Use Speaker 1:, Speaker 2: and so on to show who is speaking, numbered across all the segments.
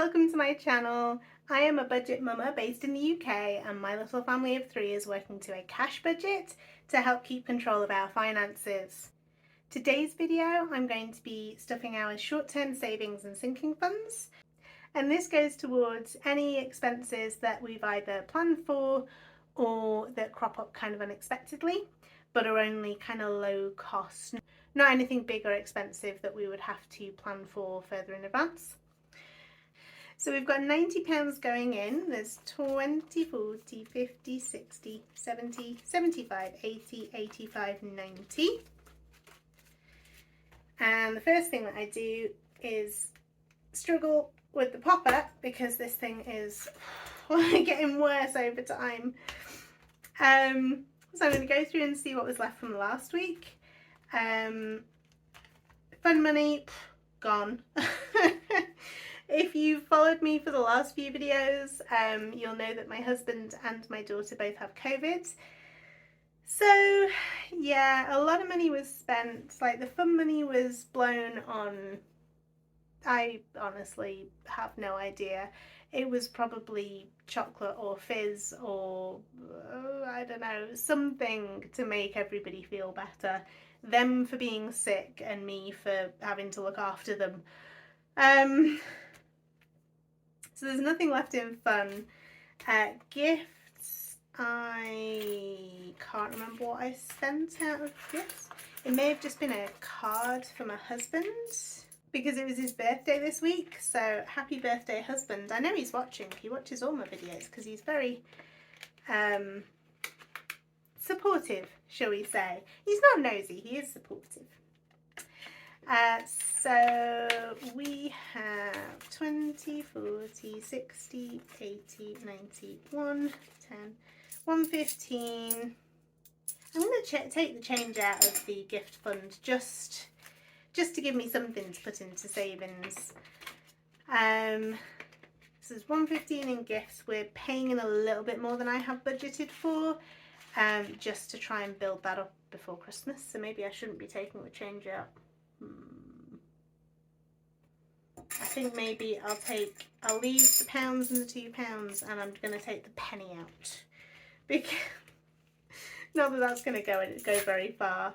Speaker 1: welcome to my channel. I am a budget mama based in the UK and my little family of 3 is working to a cash budget to help keep control of our finances. Today's video I'm going to be stuffing our short-term savings and sinking funds, and this goes towards any expenses that we've either planned for or that crop up kind of unexpectedly but are only kind of low cost, not anything big or expensive that we would have to plan for further in advance. So we've got £90 going in. There's 20, 40, 50, 60, 70, 75, 80, 85, 90. And the first thing that I do is struggle with the popper because this thing is getting worse over time. So I'm going to go through and see what was left from last week. Fun money, gone. If you've followed me for the last few videos, you'll know that my husband and my daughter both have COVID. So yeah, a lot of money was spent. Like, the fun money was blown on, I honestly have no idea. It was probably chocolate or fizz or I don't know, something to make everybody feel better. Them for being sick and me for having to look after them. So there's nothing left in fun. Gifts, I can't remember what I spent out of gifts. It may have just been a card for my husband because it was his birthday this week. So happy birthday, husband. I know he's watching. He watches all my videos because he's very supportive, shall we say. He's not nosy, he is supportive. So we have 20, 40, 60, 80, 90, 1, 10, 115. I'm going to take the change out of the gift fund just to give me something to put into savings. This is 115 in gifts. We're paying in a little bit more than I have budgeted for, just to try and build that up before Christmas. So maybe I shouldn't be taking the change out. I think maybe I'll leave the pounds and the £2 and I'm going to take the penny out, because not that that's going to go very far,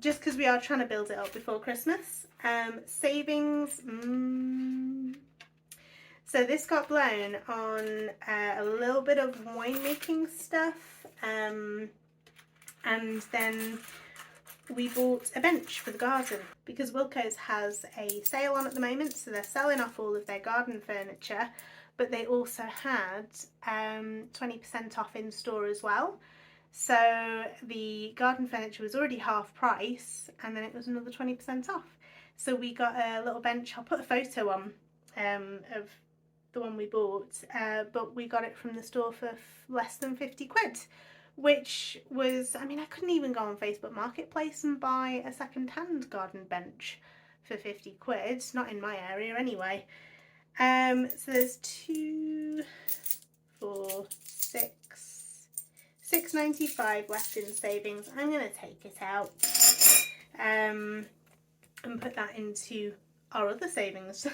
Speaker 1: just because we are trying to build it up before Christmas. Savings, so this got blown on a little bit of winemaking stuff, and then we bought a bench for the garden because Wilko's has a sale on at the moment, so they're selling off all of their garden furniture, but they also had 20% off in store as well. So the garden furniture was already half price and then it was another 20% off. So we got a little bench. I'll put a photo on of the one we bought, but we got it from the store for less than 50 quid. Which was, I mean, I couldn't even go on Facebook Marketplace and buy a second-hand garden bench for 50 quid, not in my area anyway. So there's 2, 4, 6, £6.95 left in savings. I'm going to take it out and put that into our other savings.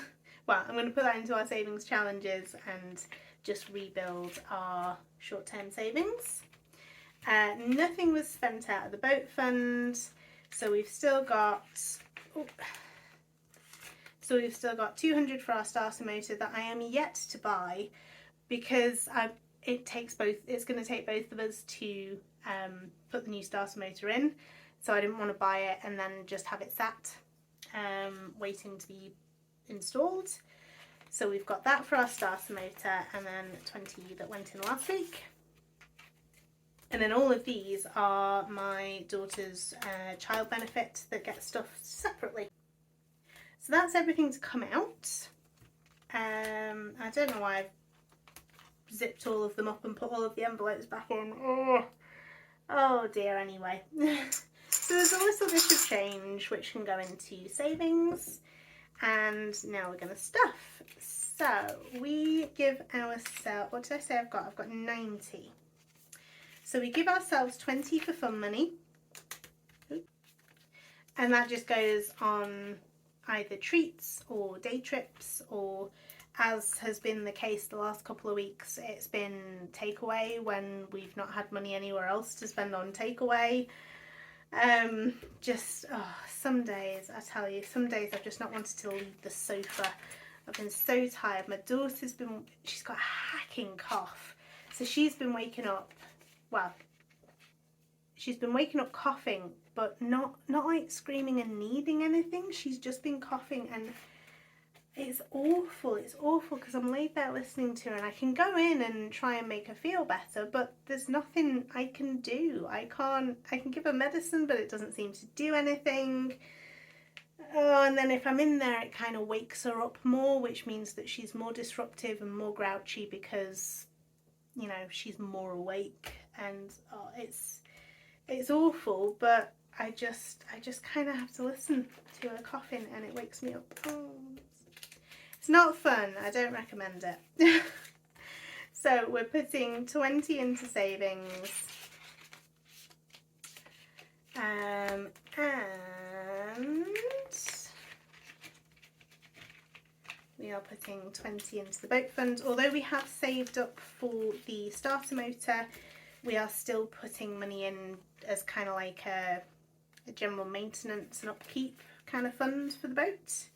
Speaker 1: Well, I'm going to put that into our savings challenges and just rebuild our short-term savings. Nothing was spent out of the boat fund, so we've still got 200 for our starter motor that I am yet to buy because it's going to take both of us to put the new starter motor in, so I didn't want to buy it and then just have it sat waiting to be installed. So we've got that for our starter motor and then 20 that went in last week. And then all of these are my daughter's child benefit that gets stuffed separately. So that's everything to come out. I don't know why I've zipped all of them up and put all of the envelopes back in. Oh dear, anyway. So there's a little bit of change which can go into savings. And now we're going to stuff. So we give ourselves, what did I say I've got? I've got 90. So we give ourselves 20 for fun money, and that just goes on either treats or day trips or as has been the case the last couple of weeks, it's been takeaway when we've not had money anywhere else to spend on takeaway. Some days, I tell you, some days I've just not wanted to leave the sofa. I've been so tired. My daughter's she's got a hacking cough. So she's been waking up, well, she's been waking up coughing, but not like screaming and needing anything. She's just been coughing, and it's awful. It's awful because I'm laid there listening to her, and I can go in and try and make her feel better, but there's nothing I can do. I can give her medicine, but it doesn't seem to do anything. Oh, and then if I'm in there, it kind of wakes her up more, which means that she's more disruptive and more grouchy because, you know, she's more awake, and it's awful, but I just kind of have to listen to her coughing, and it wakes me up. Oh, it's not fun. I don't recommend it. So we're putting 20 into savings, and we are putting 20 into the boat fund. Although we have saved up for the starter motor, we are still putting money in as kind of like a general maintenance and upkeep kind of fund for the boat,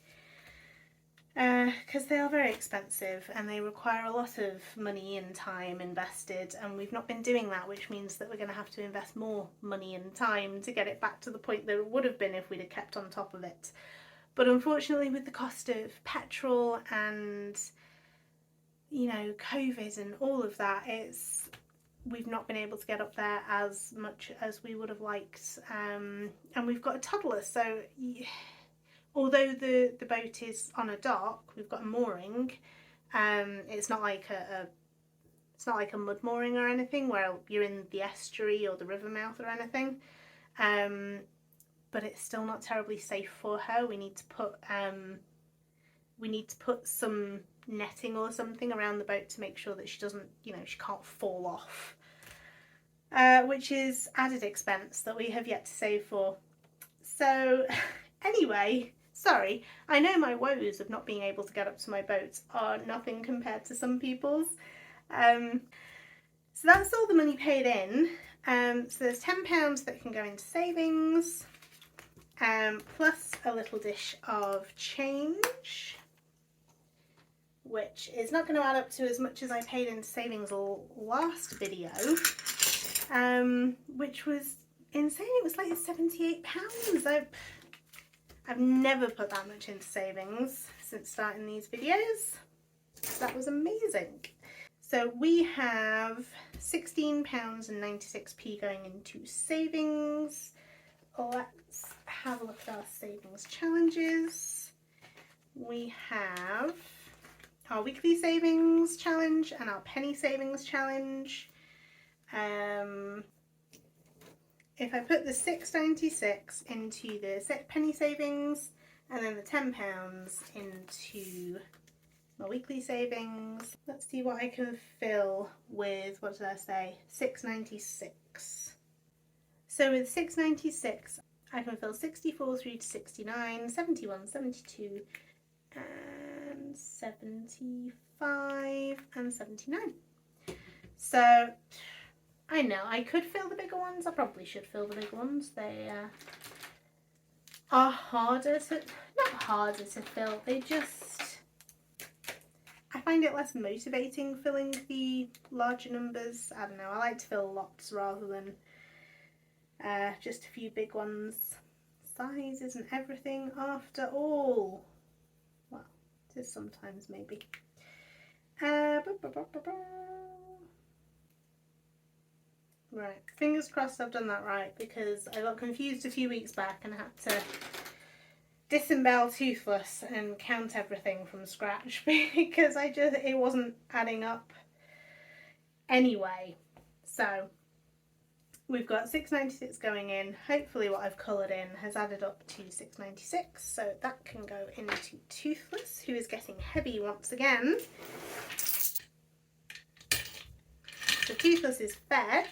Speaker 1: because they are very expensive and they require a lot of money and time invested, and we've not been doing that, which means that we're going to have to invest more money and time to get it back to the point that it would have been if we'd have kept on top of it. But unfortunately, with the cost of petrol and, you know, COVID and all of that, we've not been able to get up there as much as we would have liked, and we've got a toddler, so although the boat is on a dock, we've got a mooring. It's not like a mud mooring or anything where you're in the estuary or the river mouth or anything, but it's still not terribly safe for her. We need to put some netting or something around the boat to make sure that she doesn't, you know, she can't fall off, which is added expense that we have yet to save for. So anyway, sorry, I know my woes of not being able to get up to my boat are nothing compared to some people's. So that's all the money paid in. So there's £10 that can go into savings, plus a little dish of change, which is not going to add up to as much as I paid into savings last video, which was insane. It was like £78. I've never put that much into savings since starting these videos. That was amazing. So we have £16.96 going into savings. Let's have a look at our savings challenges. We have our weekly savings challenge and our penny savings challenge. If I put the £6.96 into the penny savings and then the £10 into my weekly savings, let's see what I can fill with, what did I say, £6.96. So with £6.96 I can fill 64 through to 69, 71, 72 and 75 and 79. So I know I could fill the bigger ones. I probably should fill the bigger ones. They are harder to, not harder to fill, they just, I find it less motivating filling the larger numbers. I don't know, I like to fill lots rather than just a few big ones. Size isn't everything after all. Well, it is sometimes maybe. Right, fingers crossed I've done that right, because I got confused a few weeks back and had to disembowel Toothless and count everything from scratch because it wasn't adding up anyway. So we've got £6.96 going in. Hopefully what I've coloured in has added up to £6.96, so that can go into Toothless, who is getting heavy once again. So Toothless is fed.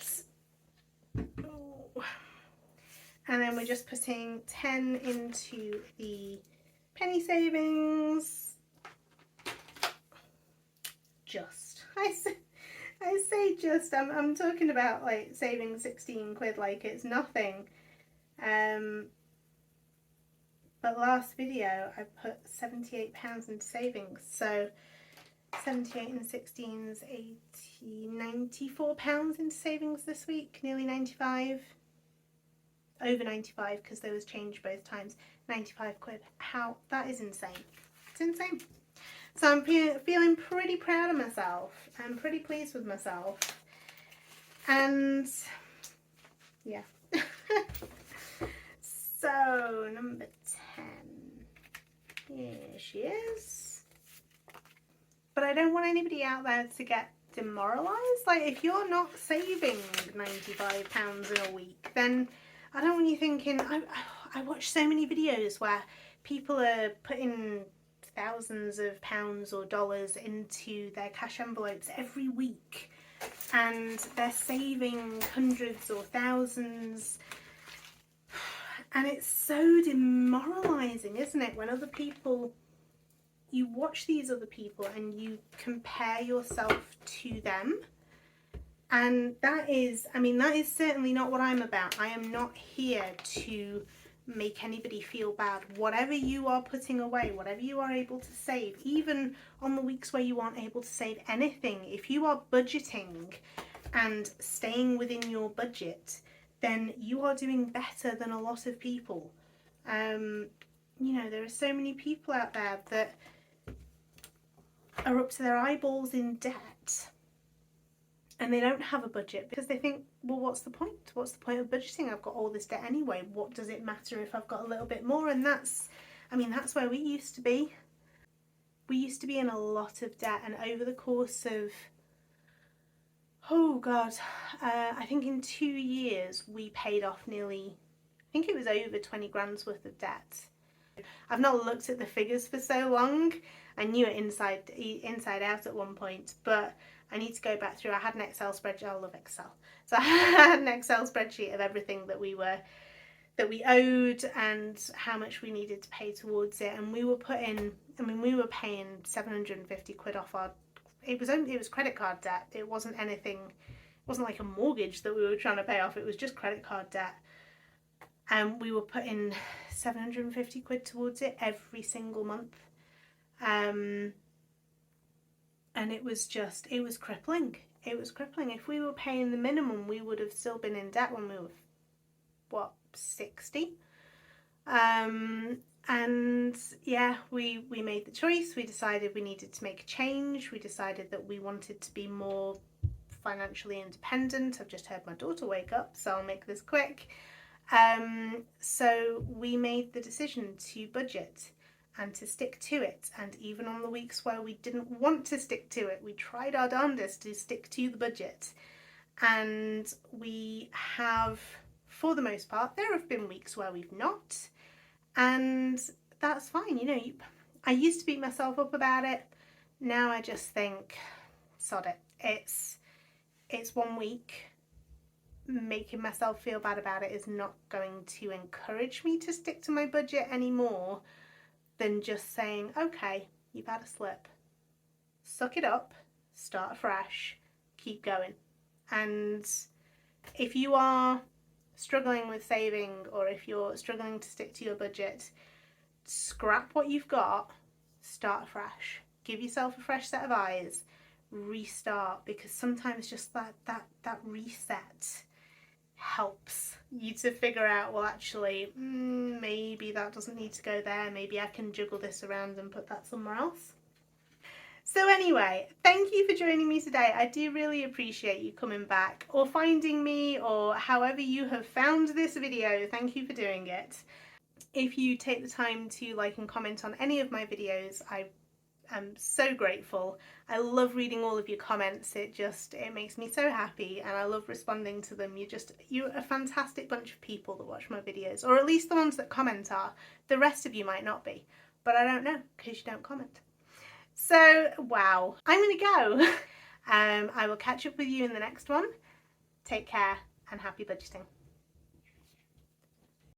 Speaker 1: And then we're just putting 10 into the penny savings. just. I say just. I'm talking about like saving 16 quid like it's nothing. But last video I put £78 into savings, so 78 and 16's 80, £94 into savings this week, nearly 95, over 95 because there was change both times, 95 quid. How, that is insane. It's insane. So I'm feeling pretty proud of myself. I'm pretty pleased with myself. And yeah. So number 10. Here she is. But I don't want anybody out there to get demoralised. Like, if you're not saving £95 in a week, then I don't want you thinking, I watch so many videos where people are putting thousands of pounds or dollars into their cash envelopes every week, and they're saving hundreds or thousands, and it's so demoralising, isn't it, when other people, you watch these other people and you compare yourself to them. And that is, I mean, that is certainly not what I'm about. I am not here to make anybody feel bad. Whatever you are putting away, whatever you are able to save, even on the weeks where you aren't able to save anything, if you are budgeting and staying within your budget, then you are doing better than a lot of people. You know, there are so many people out there that are up to their eyeballs in debt and they don't have a budget because they think, well, what's the point? What's the point of budgeting? I've got all this debt anyway. What does it matter if I've got a little bit more? And that's, I mean, that's where we used to be. We used to be in a lot of debt, and over the course of, oh God, I think in 2 years we paid off nearly, I think it was over 20 grand's worth of debt. I've not looked at the figures for so long. I knew it inside out at one point, but I need to go back through. I had an Excel spreadsheet. I love Excel. So I had an Excel spreadsheet of everything that we owed and how much we needed to pay towards it. And we were paying 750 quid off our, it was credit card debt. It wasn't anything, it wasn't like a mortgage that we were trying to pay off. It was just credit card debt. And we were putting 750 quid towards it every single month. And it was crippling. It was crippling. If we were paying the minimum, we would have still been in debt when we were, what, 60? And yeah, we made the choice. We decided we needed to make a change. We decided that we wanted to be more financially independent. I've just heard my daughter wake up, so I'll make this quick. So we made the decision to budget and to stick to it, and even on the weeks where we didn't want to stick to it, we tried our darndest to stick to the budget. And we have, for the most part, there have been weeks where we've not, and that's fine. You know, I used to beat myself up about it. Now I just think, sod it. It's 1 week. Making myself feel bad about it is not going to encourage me to stick to my budget anymore than just saying, okay, you've had a slip, suck it up, start fresh, keep going. And if you are struggling with saving, or if you're struggling to stick to your budget, scrap what you've got, start fresh, give yourself a fresh set of eyes, restart, because sometimes just that reset helps you to figure out, well, actually, maybe that doesn't need to go there. Maybe I can juggle this around and put that somewhere else. So anyway, thank you for joining me today. I do really appreciate you coming back or finding me, or however you have found this video. Thank you for doing it. If you take the time to like and comment on any of my videos, I'm so grateful. I love reading all of your comments. It makes me so happy, and I love responding to them. You're a fantastic bunch of people that watch my videos, or at least the ones that comment are. The rest of you might not be, but I don't know because you don't comment. So, wow, I'm gonna go. I will catch up with you in the next one. Take care and happy budgeting.